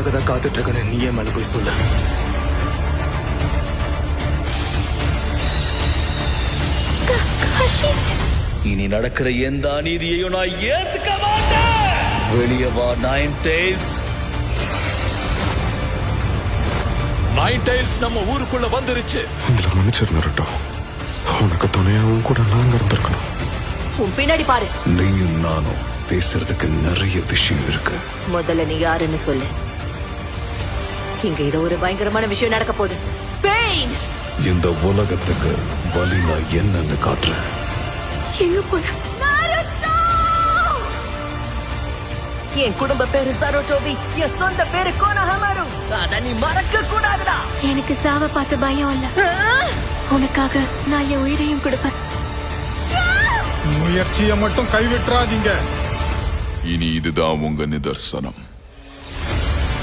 தான் காத்துட்டு இருக்கேன்னு நீயே மேல போய் சொல்ல. இனி நடக்கிற எந்த அநீதியையும் நான் ஏத்துக்க மாட்டேன். வெளியே வா நைன் டெய்ல்ஸ். நைன் டெய்ல்ஸ் நம்ம ஊருக்குள்ள வந்துருச்சு. இதுல மன்னிச்சிரு நருட்டோ. உனக்கு துணையாவும் கூட நாங்க இருந்திருக்கணும். உன் பின்னாடி பாரு. நீயும் நானும் பேசுறதுக்கு நிறைய விஷயம் இருக்கு. முதல்ல நீ யாருன்னு சொல்லு. இங்க ஏதோ ஒரு பயங்கரமான விஷயம் நடக்க போகுது. பெயின். இந்த உலகத்துக்கு வலி நான் என்னன்னு காட்டுறேன். எங்க போன? என் குடும்ப பேரு சரோட்டோபி, என் சொந்த பேரு கோனஹமாரு. அத நீ மறக்க கூடாதுடா. எனக்கு சாவ பார்த்த பயம் இல்ல. உனக்காக நான் என் உயிரையும் கொடுப்பேன். முயற்சியை மட்டும் கைவிட்டுறாதீங்க. இனி இதுதான் உங்க நிதர்சனம்.